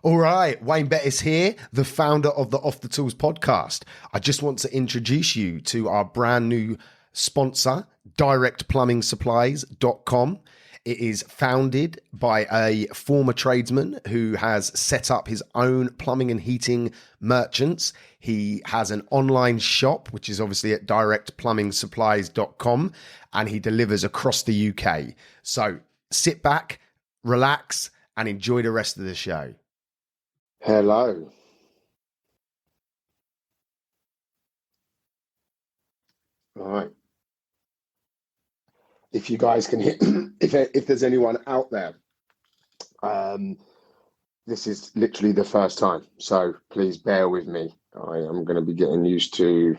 All right, Wayne Bettis here, the founder of the Off the Tools podcast. I just want to introduce you to our brand new sponsor, directplumbing.supplies.com. It is founded by a former tradesman who has set up his own plumbing and heating merchants. He has an online shop, which is obviously at directplumbing.supplies.com, and he delivers across the UK. So sit back, relax, and enjoy the rest of the show. Hello. All right. If you guys can hear, if there's anyone out there, this is literally the first time, so please bear with me. I am going to be getting used to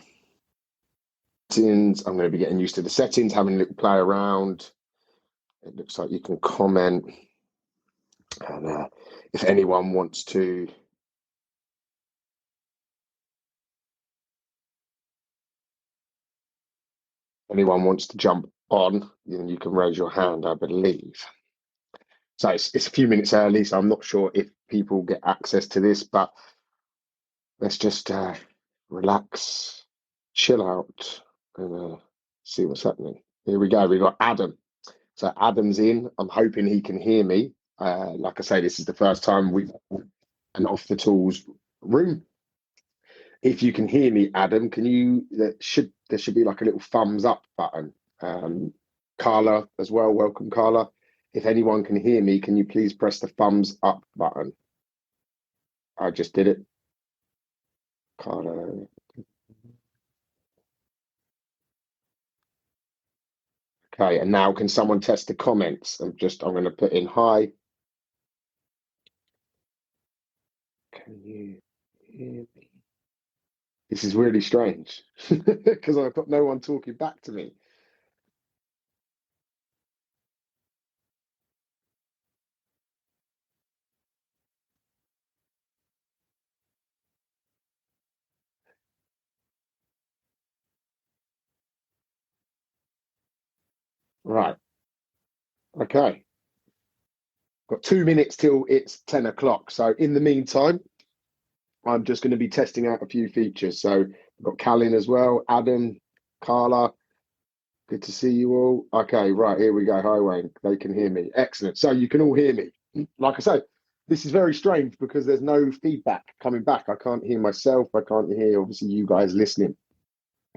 settings. I'm going to be getting used to the settings, having a little play around. It looks like you can comment, and if anyone wants to. Anyone wants to jump on, then you can raise your hand, I believe. So it's a few minutes early, so I'm not sure if people get access to this, but let's just relax, chill out, and see what's happening. Here we go. We've got Adam. So Adam's in. I'm hoping he can hear me. Like I say, this is the first time we've an Off the Tools room. If you can hear me, Adam, can you? There should be like a little thumbs up button. Carla as well. Welcome, Carla. If anyone can hear me, can you please press the thumbs up button? I just did it. Carla. Okay, and now can someone test the comments? I'm going to put in hi. Can you hear me? This is really strange because I've got no one talking back to me. Right. Okay. Got 2 minutes till it's 10 o'clock. So in the meantime, I'm just going to be testing out a few features. So I've got Callin as well, Adam, Carla. Good to see you all. Okay, right, here we go. Hi, Wayne. They can hear me. Excellent. So you can all hear me. Like I said, this is very strange because there's no feedback coming back. I can't hear myself. I can't hear, obviously, you guys listening.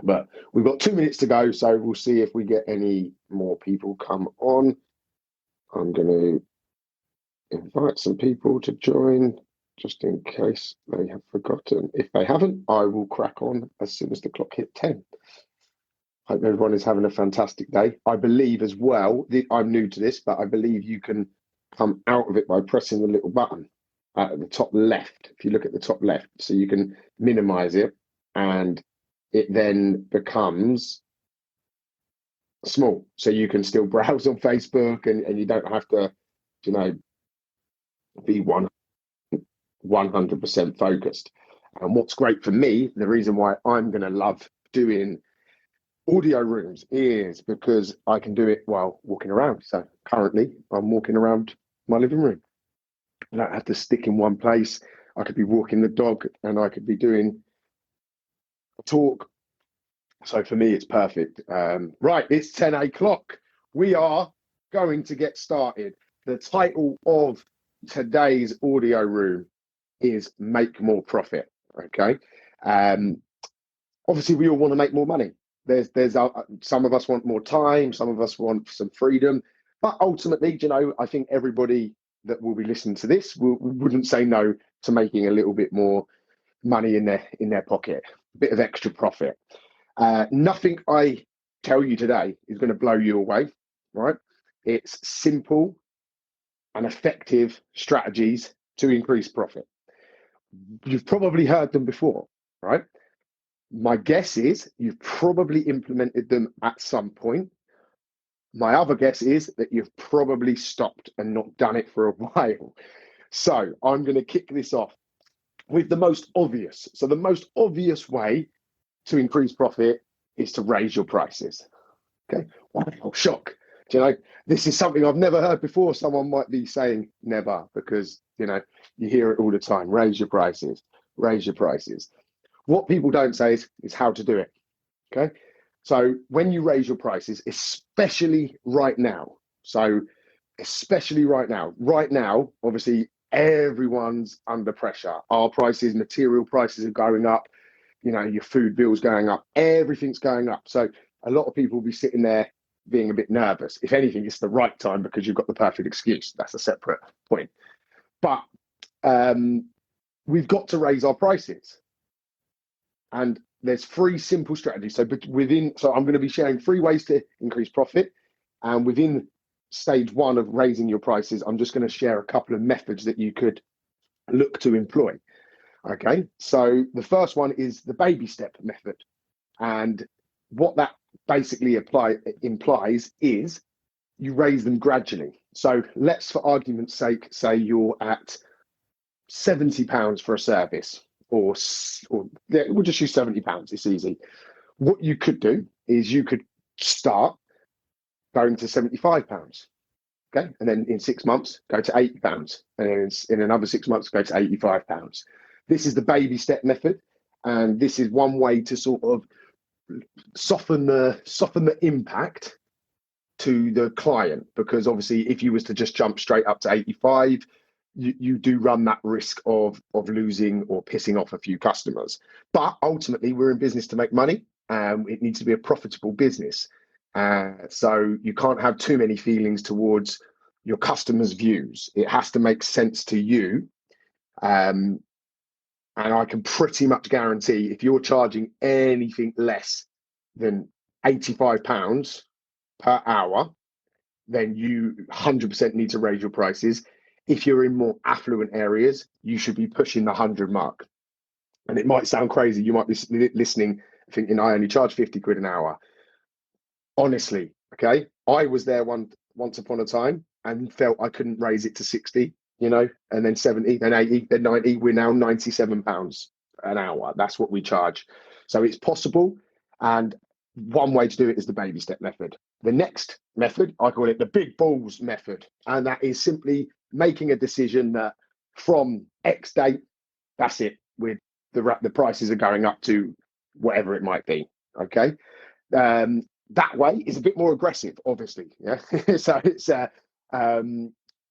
But we've got 2 minutes to go, so we'll see if we get any more people come on. I'm going to invite some people to join just in case they have forgotten. If they haven't, I will crack on as soon as the clock hit 10. Hope everyone is having a fantastic day. I believe as well, I'm new to this, but I believe you can come out of it by pressing the little button at the top left. If you look at the top left, so you can minimize it and it then becomes small. So you can still browse on Facebook and you don't have to, be 100% focused. And what's great for me, the reason why I'm going to love doing audio rooms is because I can do it while walking around. So currently I'm walking around my living room. I don't have to stick in one place. I could be walking the dog and I could be doing a talk. So for me, it's perfect. Right, it's 10 o'clock. We are going to get started. The title of today's audio room is Make More Profit. Okay. Obviously, we all want to make more money. There's some of us want more time, some of us want some freedom, but ultimately, I think everybody that will be listening to this wouldn't say no to making a little bit more money in their pocket, a bit of extra profit. Nothing I tell you today is going to blow you away, right? It's simple and effective strategies to increase profit. You've probably heard them before, right? My guess is you've probably implemented them at some point. My other guess is that you've probably stopped and not done it for a while. So I'm going to kick this off with the most obvious. So the most obvious way to increase profit is to raise your prices. Okay. Wow, shock. Do you know, this is something I've never heard before. Someone might be saying never because, you hear it all the time. Raise your prices, raise your prices. What people don't say is how to do it. Okay. So when you raise your prices, especially right now, right now, obviously everyone's under pressure. Our prices, material prices are going up, your food bills going up, everything's going up. So a lot of people will be sitting there being a bit nervous. If anything, it's the right time because you've got the perfect excuse. That's a separate point. But we've got to raise our prices. And there's 3 simple strategies. So I'm going to be sharing 3 ways to increase profit. And within stage 1 of raising your prices, I'm just going to share a couple of methods that you could look to employ. Okay. So the first one is the baby step method. And what that basically implies is you raise them gradually. So let's, for argument's sake, say you're at £70 for a service, or we'll just use £70. It's easy. What you could do is you could start going to £75. Okay, and then in 6 months go to £80, and then in another 6 months go to £85. This is the baby step method, and this is one way to sort of soften the impact to the client, because obviously if you was to just jump straight up to 85, you do run that risk of losing or pissing off a few customers. But ultimately we're in business to make money, and it needs to be a profitable business. So you can't have too many feelings towards your customers' views. It has to make sense to you. And I can pretty much guarantee if you're charging anything less than £85 per hour, then you 100% need to raise your prices. If you're in more affluent areas, you should be pushing the 100 mark. And it might sound crazy. You might be listening thinking, I only charge 50 quid an hour. Honestly, okay, I was there once upon a time and felt I couldn't raise it to 60, and then 70, then 80, then 90. We're now £97 an hour. That's what we charge. So it's possible. And one way to do it is the baby step method. The next method, I call it the big balls method. And that is simply making a decision that from X date, that's it. With the prices are going up to whatever it might be. Okay. That way is a bit more aggressive, obviously. Yeah. So it's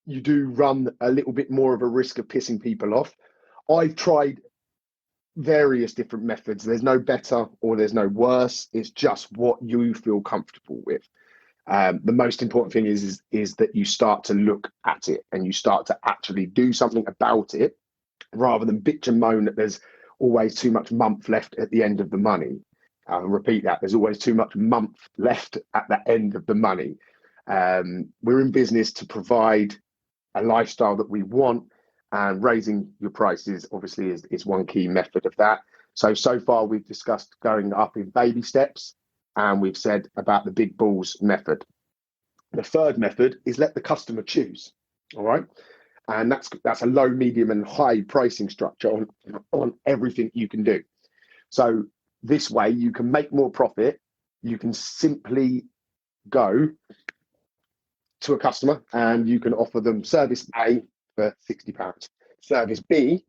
you do run a little bit more of a risk of pissing people off. I've tried various different methods. There's no better or there's no worse. It's just what you feel comfortable with. The most important thing is that you start to look at it and you start to actually do something about it, rather than bitch and moan that there's always too much month left at the end of the money. I'll repeat that. There's always too much month left at the end of the money. We're in business to provide a lifestyle that we want, and raising your prices obviously is one key method of that. So far we've discussed going up in baby steps, and we've said about the big balls method. The third method is let the customer choose. All right. And that's a low, medium, and high pricing structure on everything you can do. So this way you can make more profit. You can simply go to a customer and you can offer them service A for £60, service B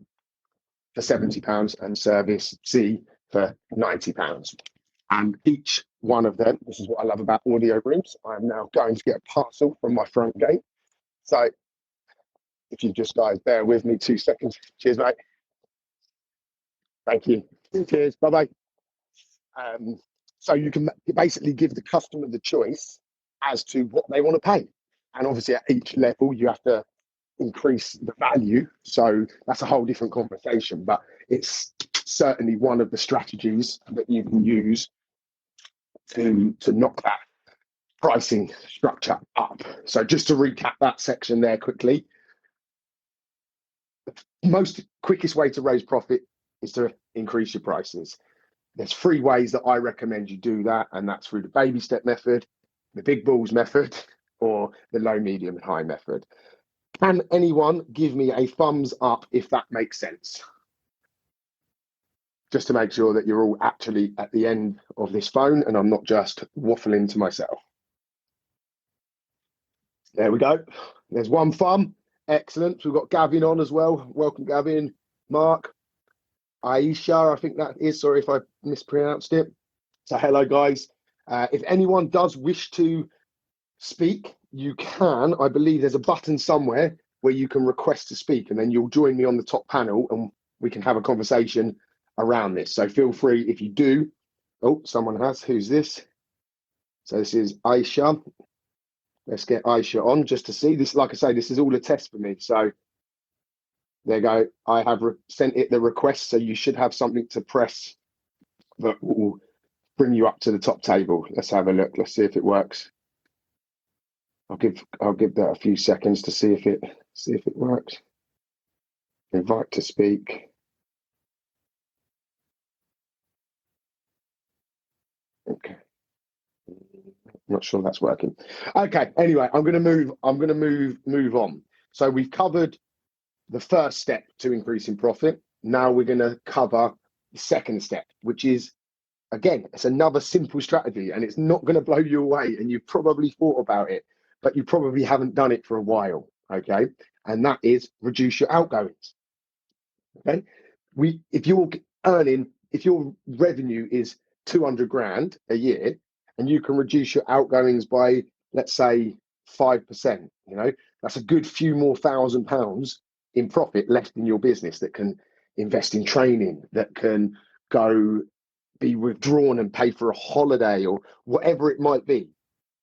for £70, and service C for £90. And each one of them, this is what I love about audio rooms. I'm now going to get a parcel from my front gate. So if you just guys bear with me 2 seconds. Cheers, mate. Thank you. Cheers. Bye-bye. So you can basically give the customer the choice as to what they want to pay. And obviously at each level, you have to increase the value. So that's a whole different conversation, but it's certainly one of the strategies that you can use to knock that pricing structure up. So just to recap that section there quickly, the quickest way to raise profit is to increase your prices. There's 3 ways that I recommend you do that, and that's through the baby step method, the big balls method, or the low, medium, and high method. Can anyone give me a thumbs up if that makes sense? Just to make sure that you're all actually at the end of this phone and I'm not just waffling to myself. There we go. There's one thumb. Excellent. We've got Gavin on as well. Welcome, Gavin. Mark, Aisha, I think that is. Sorry if I mispronounced it. So hello, guys. If anyone does wish to speak, you can. I believe there's a button somewhere where you can request to speak, and then you'll join me on the top panel and we can have a conversation around this. So feel free if you do. Oh, someone has. Who's this? So this is Aisha. Let's get Aisha on just to see this. Like I say, this is all a test for me. So there you go. I have sent it the request, so you should have something to press that will bring you up to the top table. Let's have a look. Let's see if it works. I'll give that a few seconds to see if it works. Invite to speak. Okay. Not sure that's working. Okay. Anyway, I'm going to move on. So we've covered the first step to increasing profit. Now we're going to cover the second step, which is, again, it's another simple strategy, and it's not going to blow you away. And you've probably thought about it, but you probably haven't done it for a while. Okay. And that is reduce your outgoings. Okay. If your revenue is 200 grand a year, and you can reduce your outgoings by, let's say, 5%, that's a good few more £1,000 in profit left in your business that can invest in training, that can go be withdrawn and pay for a holiday or whatever it might be.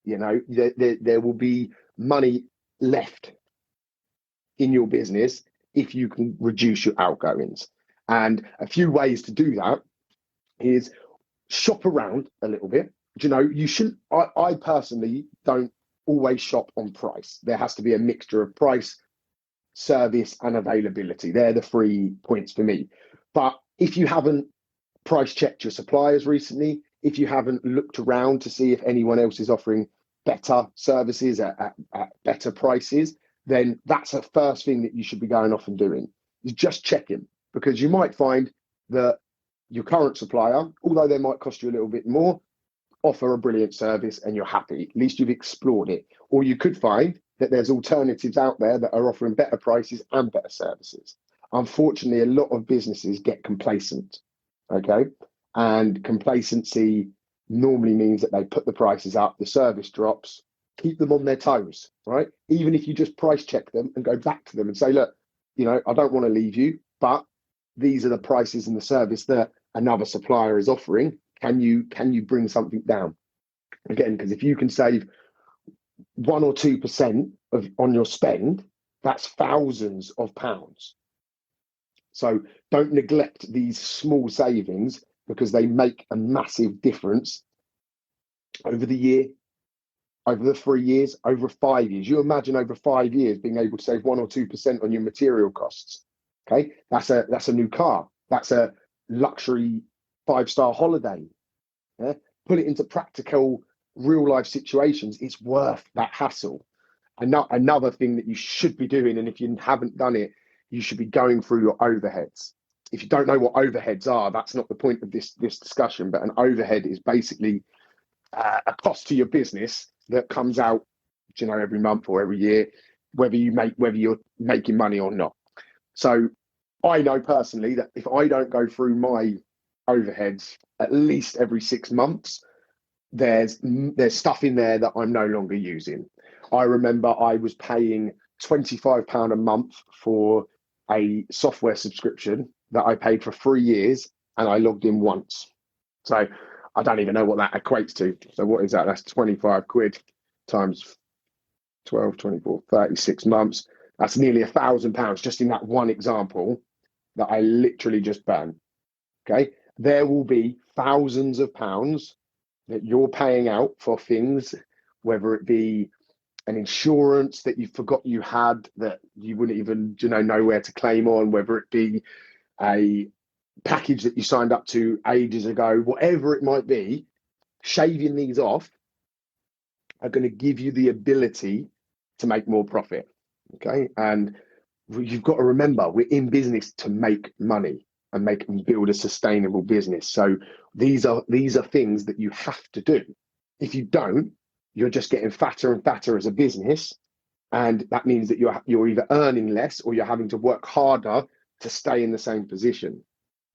There will be money left in your business if you can reduce your outgoings. And a few ways to do that is shop around a little bit. You shouldn't, I personally don't always shop on price. There has to be a mixture of price, service, and availability. They're the 3 points for me. But if you haven't price checked your suppliers recently, if you haven't looked around to see if anyone else is offering better services at better prices, then that's the first thing that you should be going off and doing, is just checking, because you might find that your current supplier, although they might cost you a little bit more, offer a brilliant service and you're happy. At least you've explored it. Or you could find that there's alternatives out there that are offering better prices and better services. Unfortunately, a lot of businesses get complacent. Okay. And complacency normally means that they put the prices up, the service drops, keep them on their toes, right? Even if you just price check them and go back to them and say, look, I don't want to leave you, but these are the prices and the service that another supplier is offering. Can you bring something down? Again, because if you can save 1 or 2% on your spend, that's thousands of pounds. So don't neglect these small savings, because they make a massive difference over the year, over the 3 years, over 5 years. You imagine over 5 years being able to save 1 or 2% on your material costs. Okay, that's a new car. That's a luxury 5-star holiday. Yeah? Put it into practical real life situations. It's worth that hassle. Another thing that you should be doing, and if you haven't done it, you should be going through your overheads. If you don't know what overheads are, that's not the point of this discussion, but an overhead is basically a cost to your business that comes out, every month or every year, whether you're making money or not. So I know personally that if I don't go through my overheads at least every 6 months, there's stuff in there that I'm no longer using. I remember I was paying £25 a month for a software subscription that I paid for 3 years, and I logged in once. So I don't even know what that equates to. So what is that? That's 25 quid times 12, 24, 36 months. That's nearly £1,000 just in that one example that I literally just burned. Okay. There will be thousands of pounds that you're paying out for things, whether it be an insurance that you forgot you had that you wouldn't even know where to claim on, whether it be a package that you signed up to ages ago, whatever it might be. Shaving these off are going to give you the ability to make more profit. Okay. And you've got to remember, we're in business to make money and build a sustainable business. So these are things that you have to do. If you don't, you're just getting fatter and fatter as a business, And that means that you're either earning less or you're having to work harder to stay in the same position.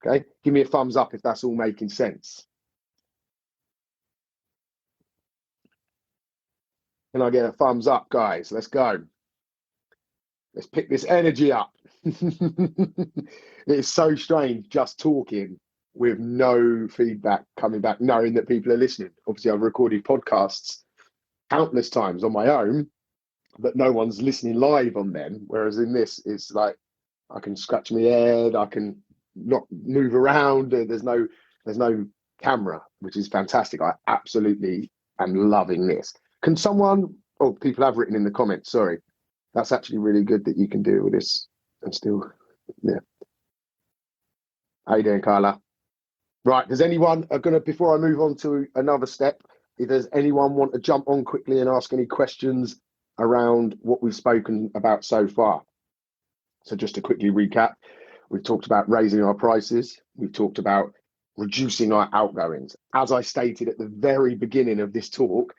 Okay, give me a thumbs up if that's all making sense. Can I get a thumbs up, guys? Let's go. Let's pick this energy up. It's so strange just talking with no feedback coming back, knowing that people are listening. Obviously, I've recorded podcasts countless times on my own, but no one's listening live on them. Whereas in this, it's like I can scratch my head, I can not move around. There's no camera, which is fantastic. I absolutely am loving this. Can someone? Oh, people have written in the comments. Sorry, that's actually really good that you can do with this and still, yeah. How you doing, Carla? Right. Does anyone before I move on to another step? Does anyone want to jump on quickly and ask any questions around what we've spoken about so far? So just to quickly recap, we've talked about raising our prices. We've talked about reducing our outgoings. As I stated at the very beginning of this talk,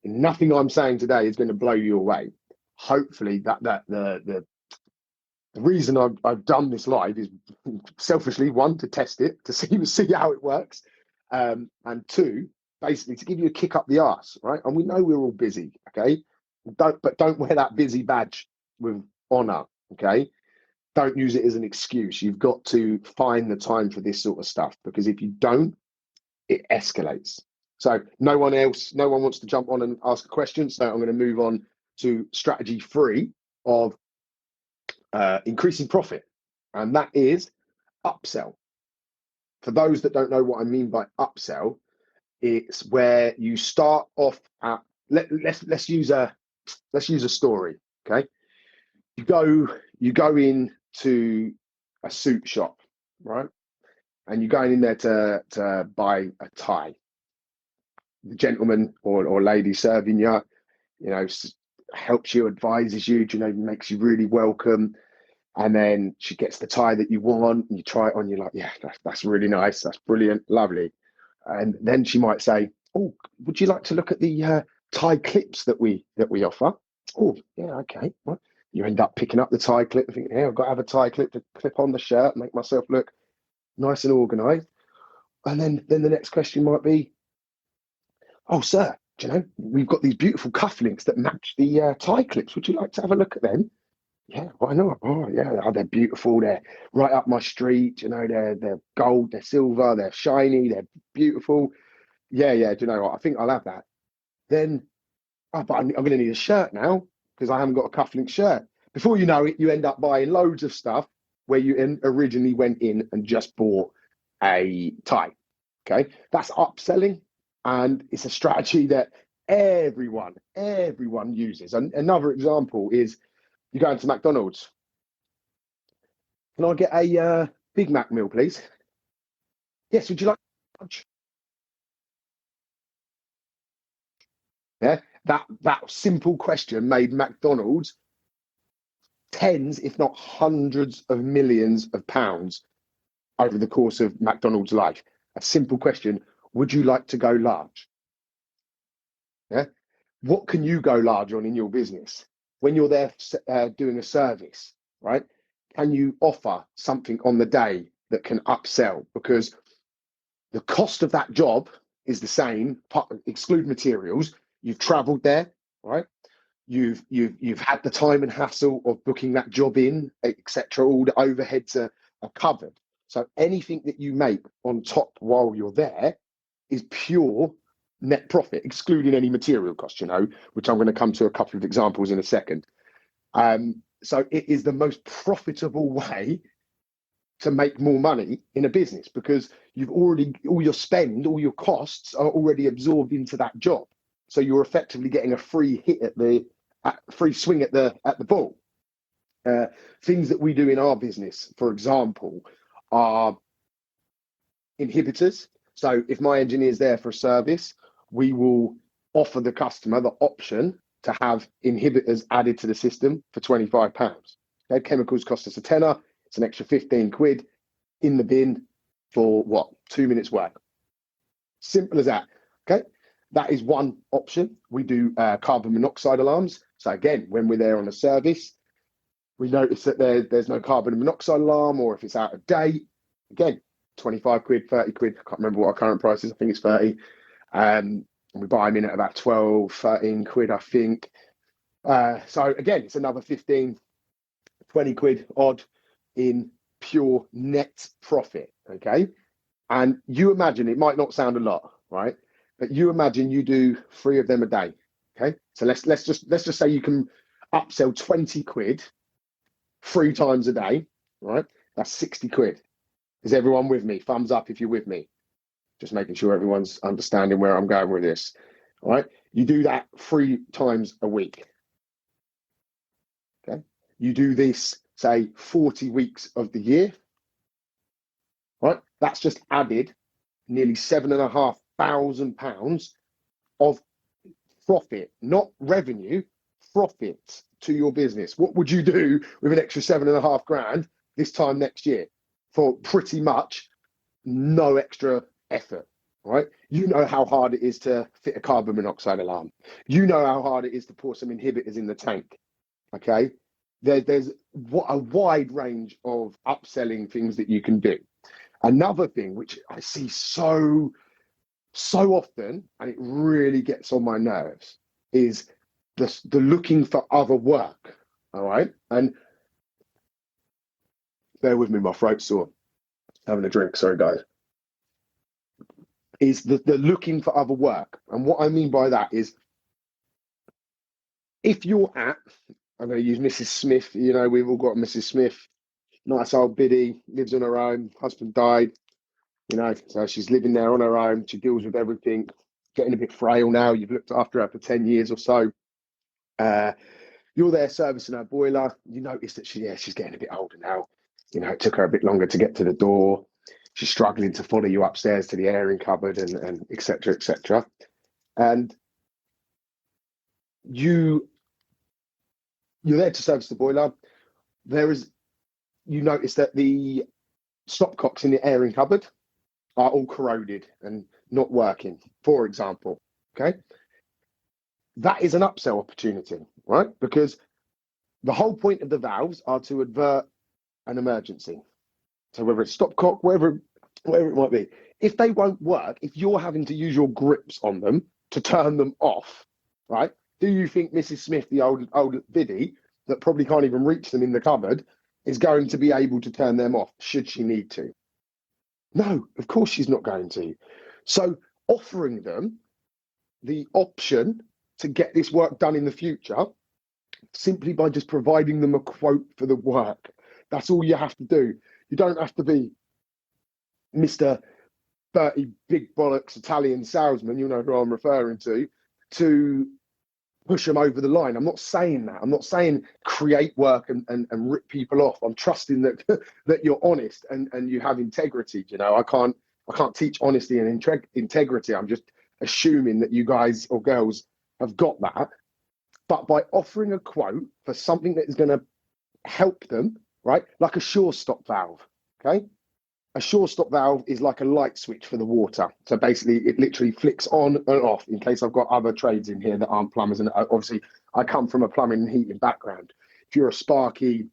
nothing I'm saying today is going to blow you away. Hopefully the reason I've done this live is selfishly, one, to test it, to see how it works, and two, basically to give you a kick up the arse, right? And we know we're all busy, okay? Don't wear that busy badge with honor, okay? Don't use it as an excuse. You've got to find the time for this sort of stuff, because if you don't, it escalates. So no one wants to jump on and ask a question. So I'm going to move on to strategy 3 of increasing profit, and that is upsell. For those that don't know what I mean by upsell, it's where you start off at let's use a story. Okay, you go into a suit shop, right? And you're going in there to buy a tie. The gentleman or lady serving you, helps you, advises you, makes you really welcome. And then she gets the tie that you want, and you try it on. You're like, yeah, that's really nice. That's brilliant, lovely. And then she might say, oh, would you like to look at the tie clips that we offer? Oh, yeah, okay. Well, you end up picking up the tie clip and thinking, hey, I've got to have a tie clip to clip on the shirt, make myself look nice and organised. And then the next question might be, oh, sir, we've got these beautiful cufflinks that match the tie clips. Would you like to have a look at them? Yeah, why not? Oh, yeah, they're beautiful. They're right up my street. They're gold, they're silver, they're shiny, they're beautiful. Yeah. Do you know what? I think I'll have that. Then, but I'm going to need a shirt now because I haven't got a cufflink shirt. Before you know it, you end up buying loads of stuff where you originally went in and just bought a tie. Okay, that's upselling, and it's a strategy that everyone uses. And another example is, you go into McDonald's. Can I get a Big Mac meal, please? Yes, would you like lunch? Yeah, that simple question made McDonald's tens, if not hundreds of millions of pounds over the course of McDonald's life. A simple question, would you like to go large? Yeah. What can you go large on in your business? When you're there doing a service, right? Can you offer something on the day that can upsell? Because the cost of that job is the same, exclude materials. You've traveled there, right? You've had the time and hassle of booking that job in, etc. All the overheads are covered. So anything that you make on top while you're there is pure net profit, excluding any material cost, which I'm going to come to a couple of examples in a second. So it is the most profitable way to make more money in a business, because all your spend, all your costs are already absorbed into that job. So you're effectively getting a free hit free swing at the ball. Things that we do in our business, for example, are inhibitors. So if my engineer's there for a service, we will offer the customer the option to have inhibitors added to the system for £25. Okay, chemicals cost us a tenner. It's an extra 15 quid in the bin for 2 minutes work. Simple as that. Okay, that is one option. We do carbon monoxide alarms. So again, when we're there on a service, we notice that there's no carbon monoxide alarm, or if it's out of date, again, 25 quid, 30 quid. I can't remember what our current price is. I think it's 30. And we buy them in at about 12, 13 quid, I think. So again, it's another 15, 20 quid odd in pure net profit. Okay. And you imagine, it might not sound a lot, right? But you imagine you do 3 of them a day. Okay. So let's just say you can upsell 20 quid 3 times a day, right? That's 60 quid. Is everyone with me? Thumbs up if you're with me. Just making sure everyone's understanding where I'm going with this. All right. You do that 3 times a week. Okay. You do this, say, 40 weeks of the year. Right. That's just added nearly £7,500 of profit, not revenue, profit to your business. What would you do with an extra 7.5 grand this time next year for pretty much no extra effort? Right? You know how hard it is to fit a carbon monoxide alarm. You know how hard it is to pour some inhibitors in the tank. Okay, there's a wide range of upselling things that you can do. Another thing which I see so often, and it really gets on my nerves, is the looking for other work. All right, and bear with me, my throat's sore. Having a drink, sorry guys. Is the looking for other work. And what I mean by that is, if you're at, I'm going to use Mrs. Smith, you know, we've all got Mrs. Smith, nice old biddy, lives on her own, husband died, you know, so she's living there on her own, she deals with everything, getting a bit frail now, you've looked after her for 10 years or so. You're there servicing her boiler, you notice that she's getting a bit older now, you know, it took her a bit longer to get to the door. She's struggling to follow you upstairs to the airing cupboard and et cetera, et cetera. And you're there to service the boiler. You notice that the stopcocks in the airing cupboard are all corroded and not working, for example. Okay. That is an upsell opportunity, right? Because the whole point of the valves are to avert an emergency. So whether it's stopcock, whatever it might be, if they won't work, if you're having to use your grips on them to turn them off, right? Do you think Mrs. Smith, the old biddy that probably can't even reach them in the cupboard, is going to be able to turn them off should she need to? No, of course she's not going to. So offering them the option to get this work done in the future, simply by just providing them a quote for the work. That's all you have to do. You don't have to be Mr. 30 big bollocks Italian salesman, you know who I'm referring to push them over the line. I'm not saying that. I'm not saying create work and rip people off. I'm trusting that that you're honest and you have integrity. You know, I can't teach honesty and integrity. I'm just assuming that you guys or girls have got that. But by offering a quote for something that is going to help them, right? Like a Sure Stop valve, okay? A Sure Stop valve is like a light switch for the water. So basically it literally flicks on and off, in case I've got other trades in here that aren't plumbers. And obviously I come from a plumbing and heating background. If you're a sparky,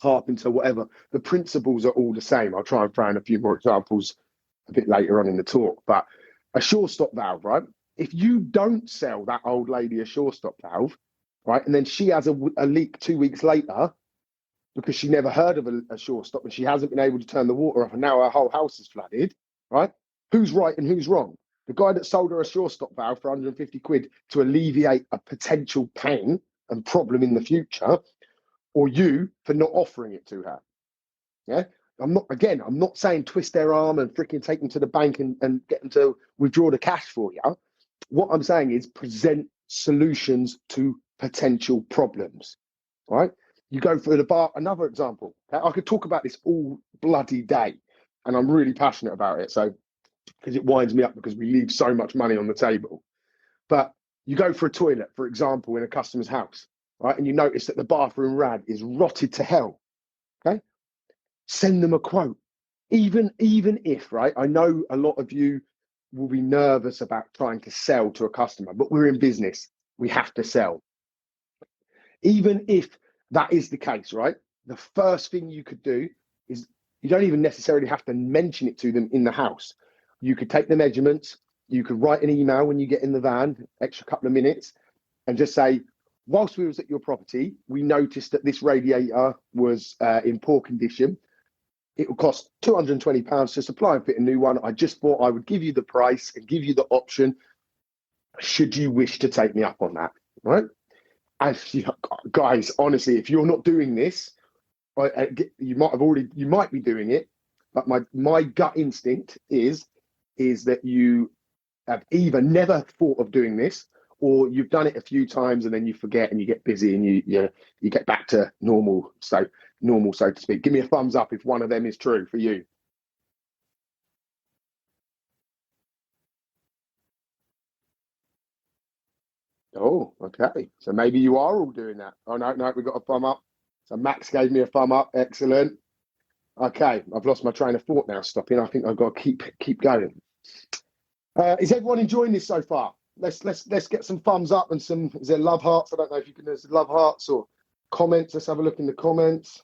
carpenter, whatever, the principles are all the same. I'll try and throw in a few more examples a bit later on in the talk. But a Sure Stop valve, right? If you don't sell that old lady a Sure Stop valve, right, and then she has a leak 2 weeks later, because she never heard of a Sure Stop and she hasn't been able to turn the water off and now her whole house is flooded, right? Who's right and who's wrong? The guy that sold her a Sure Stop valve for 150 quid to alleviate a potential pain and problem in the future, or you for not offering it to her? Yeah? I'm not saying twist their arm and freaking take them to the bank and get them to withdraw the cash for you. What I'm saying is present solutions to potential problems, right? You go for the bar, another example. Okay? I could talk about this all bloody day, and I'm really passionate about it. So, because it winds me up because we leave so much money on the table. But you go for a toilet, for example, in a customer's house, right? And you notice that the bathroom rag is rotted to hell. Okay, send them a quote. Even if, right? I know a lot of you will be nervous about trying to sell to a customer, but we're in business. We have to sell. Even if that is the case, right? The first thing you could do is you don't even necessarily have to mention it to them in the house. You could take the measurements, you could write an email when you get in the van, extra couple of minutes, and just say, whilst we was at your property, we noticed that this radiator was in poor condition. It will cost £220 to supply and fit a new one. I just thought I would give you the price and give you the option should you wish to take me up on that, right? And guys, honestly, if you're not doing this, you might be doing it, but my gut instinct is that you have either never thought of doing this, or you've done it a few times and then you forget and you get busy and you get back to normal, so to speak. Give me a thumbs up if one of them is true for you. Oh, okay. So maybe you are all doing that. Oh, no, we got a thumb up. So Max gave me a thumb up. Excellent. Okay, I've lost my train of thought now. Stopping. I think I've got to keep going. Is everyone enjoying this so far? Let's get some thumbs up and some. Is there love hearts? I don't know if you can. There's love hearts or comments. Let's have a look in the comments.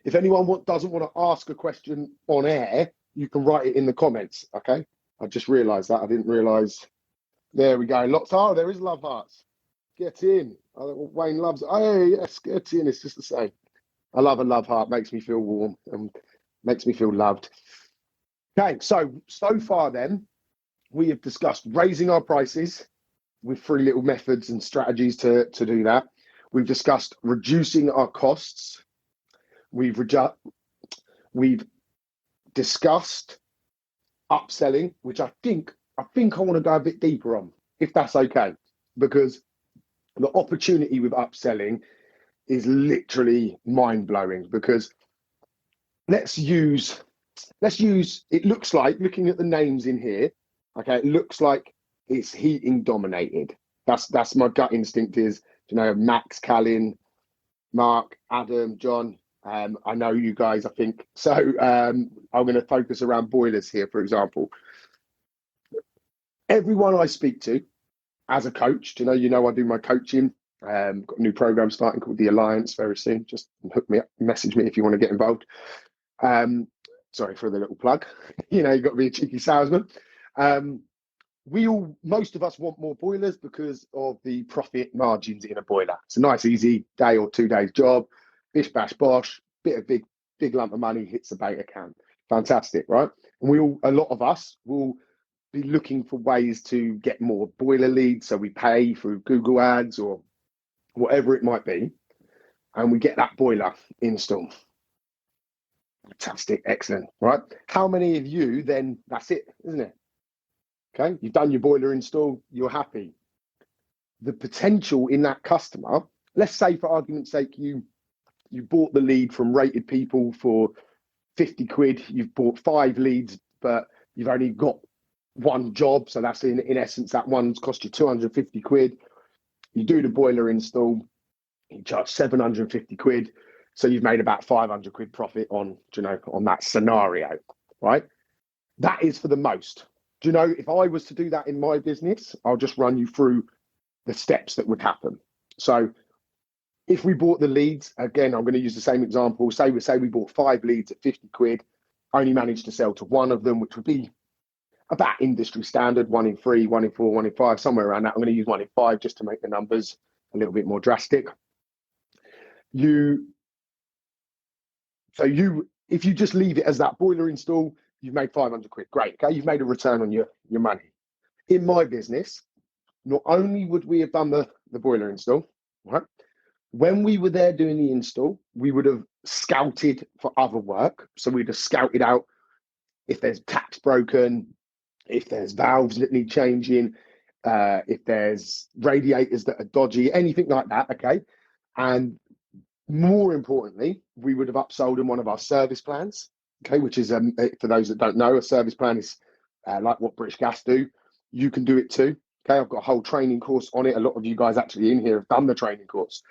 If anyone doesn't want to ask a question on air, you can write it in the comments. Okay. I just realised that. I didn't realise. There we go. Lots. Oh, there is love hearts. Get in. Wayne loves it. Oh, yes, get in. It's just the same. I love a love heart. Makes me feel warm and makes me feel loved. Okay, so far then, we have discussed raising our prices with 3 little methods and strategies to do that. We've discussed reducing our costs. We've discussed upselling, which I think I want to go a bit deeper on, if that's okay, because the opportunity with upselling is literally mind-blowing. Because let's use it looks like, looking at the names in here, okay, it looks like it's heating dominated. That's my gut instinct is, Max, Callin, Mark, Adam, John. I know you guys, I think. So I'm going to focus around boilers here, for example. Everyone I speak to as a coach, I do my coaching. Got a new program starting called The Alliance very soon. Just hook me up, message me if you want to get involved. Sorry for the little plug. You've got to be a cheeky salesman. Most of us want more boilers because of the profit margins in a boiler. It's a nice, easy day or 2 days job. Bish, bash, bosh. Bit of big lump of money hits the bank account. Fantastic, right? And a lot of us will be looking for ways to get more boiler leads. So we pay through Google Ads or whatever it might be, and we get that boiler installed. Fantastic, excellent, right? How many of you then, that's it, isn't it? Okay, you've done your boiler install, you're happy. The potential in that customer, let's say for argument's sake, you bought the lead from Rated People for 50 quid, you've bought 5 leads, but you've only got one job, so that's in essence that one's cost you 250 quid. You do the boiler install, you charge 750 quid, so you've made about 500 quid profit on that scenario, right? That is for the most. If I was to do that in my business, I'll just run you through the steps that would happen. So if we bought the leads, again, I'm going to use the same example. Say we bought 5 leads at 50 quid, only managed to sell to one of them, which would be about industry standard, 1 in 3, 1 in 4, 1 in 5, somewhere around that. I'm going to use 1 in 5 just to make the numbers a little bit more drastic. If you just leave it as that boiler install, you've made 500 quid. Great. Okay, you've made a return on your money. In my business, not only would we have done the boiler install, right? When we were there doing the install, we would have scouted for other work. So we'd have scouted out if there's taps broken, if there's valves that need changing, if there's radiators that are dodgy, anything like that, okay? And more importantly, we would have upsold in one of our service plans, okay, which is, for those that don't know, a service plan is like what British Gas do. You can do it too, okay? I've got a whole training course on it. A lot of you guys actually in here have done the training course.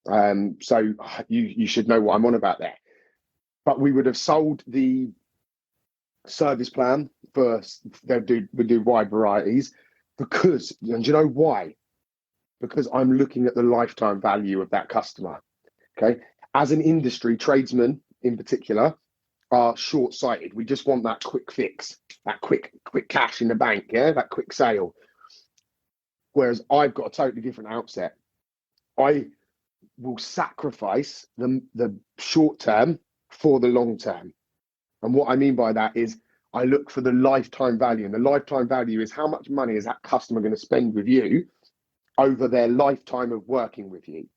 So you should know what I'm on about there. But we would have sold the service plan first. We do wide varieties because, and do you know why? because I'm looking at the lifetime value of that customer. Okay. As an industry, tradesmen in particular are short-sighted. We just want that quick fix, that quick cash in the bank, yeah, that quick sale. Whereas I've got a totally different outset. I will sacrifice the short term for the long term. And what I mean by that is I look for the lifetime value. And the lifetime value is how much money is that customer going to spend with you over their lifetime of working with you.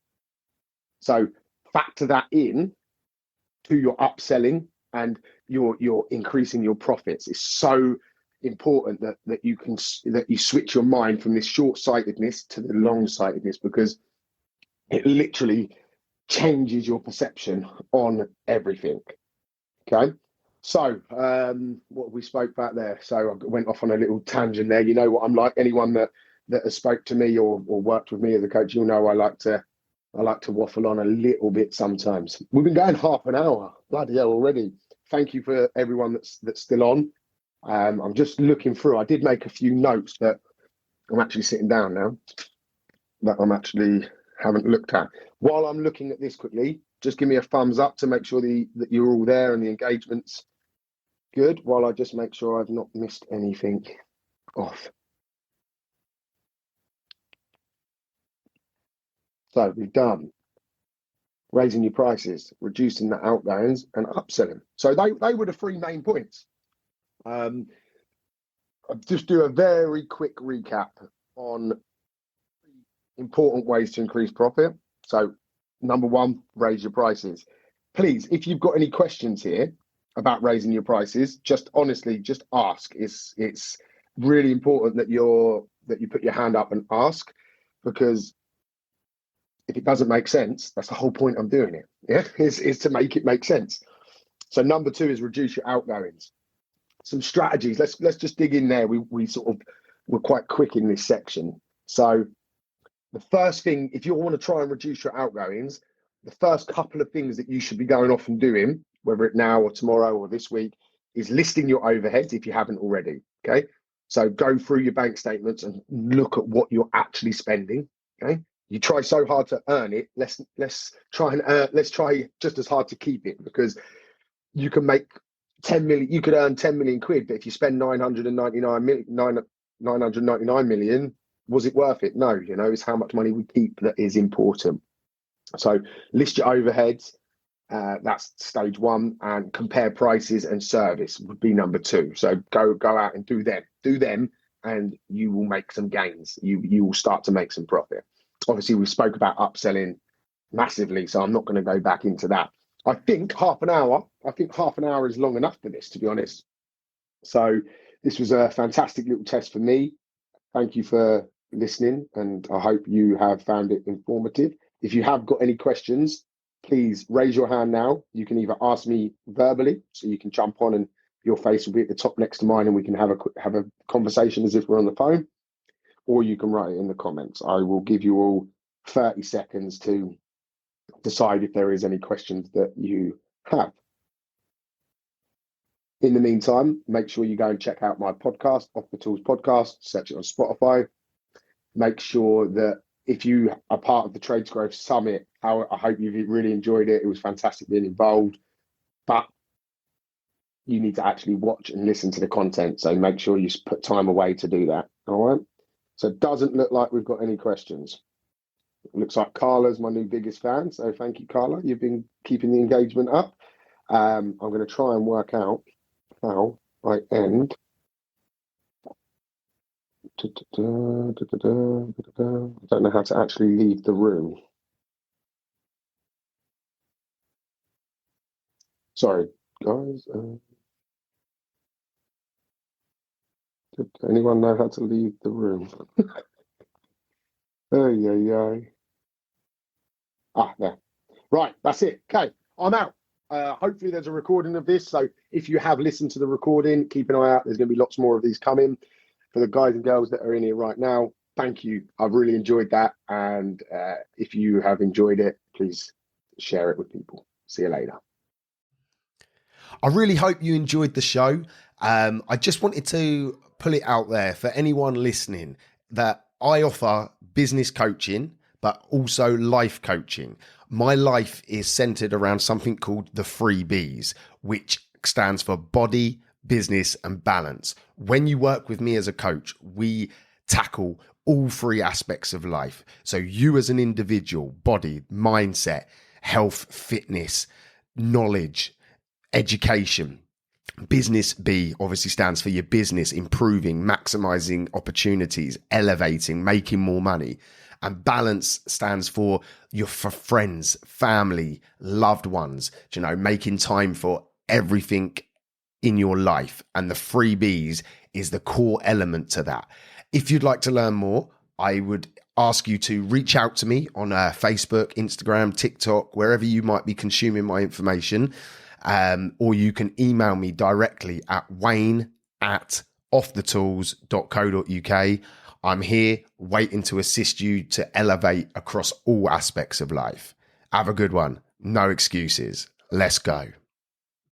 So factor that in to your upselling and you're increasing your profits. It's so important that you switch your mind from this short-sightedness to the long-sightedness, because it literally changes your perception on everything. Okay, so what we spoke about there. So I went off on a little tangent there. You know what I'm like. Anyone that has spoke to me or worked with me as a coach, you'll know I like to waffle on a little bit sometimes. We've been going half an hour, bloody hell already. Thank you for everyone that's still on. I'm just looking through. I did make a few notes that I'm actually sitting down now that I'm actually haven't looked at. While I'm looking at this quickly, just give me a thumbs up to make sure that you're all there and the engagement's good, while I just make sure I've not missed anything off. So we've done raising your prices, reducing the outgoings, and upselling. So they were the three main points. I'll just do a very quick recap on important ways to increase profit. So number one, raise your prices. Please, if you've got any questions here about raising your prices, just honestly, just ask. It's really important that you put your hand up and ask, because if it doesn't make sense, that's the whole point I'm doing it. Yeah, is to make it make sense. So number two is reduce your outgoings. Some strategies. Let's just dig in there. We're quite quick in this section. So the first thing, if you want to try and reduce your outgoings, the first couple of things that you should be going off and doing, whether it's now or tomorrow or this week, is listing your overheads if you haven't already. Okay, so go through your bank statements and look at what you're actually spending. Okay, you try so hard to earn it. Let's try just as hard to keep it, because you can make 10 million. You could earn 10 million quid, but if you spend 999 million, was it worth it? No. It's how much money we keep that is important. So list your overheads. That's stage one, and compare prices and service would be number two. So go out and do them, and you will make some gains. You will start to make some profit. Obviously, we spoke about upselling massively, so I'm not going to go back into that. I think half an hour is long enough for this, to be honest. So this was a fantastic little test for me. Thank you for listening, and I hope you have found it informative. If you have got any questions, please raise your hand now. You can either ask me verbally, so you can jump on and your face will be at the top next to mine, and we can have a conversation as if we're on the phone, or you can write it in the comments. I will give you all 30 seconds to decide if there is any questions that you have. In the meantime, make sure you go and check out my podcast, Off the Tools Podcast, search it on Spotify. Make sure that if you are part of the Trades Growth Summit, I hope you've really enjoyed it. It was fantastic being involved, but you need to actually watch and listen to the content. So make sure you put time away to do that. All right. So it doesn't look like we've got any questions. It looks like Carla's my new biggest fan. So thank you, Carla. You've been keeping the engagement up. I'm going to try and work out how I end. I don't know how to actually leave the room. Sorry, guys. Did anyone know how to leave the room? There. Right, that's it. Okay, I'm out. Hopefully there's a recording of this. So if you have listened to the recording, keep an eye out. There's going to be lots more of these coming. For the guys and girls that are in here right now, thank you. I've really enjoyed that. And if you have enjoyed it, please share it with people. See you later. I really hope you enjoyed the show. I just wanted to pull it out there for anyone listening that I offer business coaching, but also life coaching. My life is centered around something called the 3 Bs, which stands for body, business, and balance. When you work with me as a coach, we tackle all 3 aspects of life. So you as an individual, body, mindset, health, fitness, knowledge, education. Business B obviously stands for your business, improving, maximizing opportunities, elevating, making more money. And balance stands for for friends, family, loved ones, making time for everything in your life. And the 3 Bs is the core element to that. If you'd like to learn more, I would ask you to reach out to me on Facebook, Instagram, TikTok, wherever you might be consuming my information. Or you can email me directly at wayne@offthetools.co.uk. I'm here waiting to assist you to elevate across all aspects of life. Have a good one. No excuses. Let's go.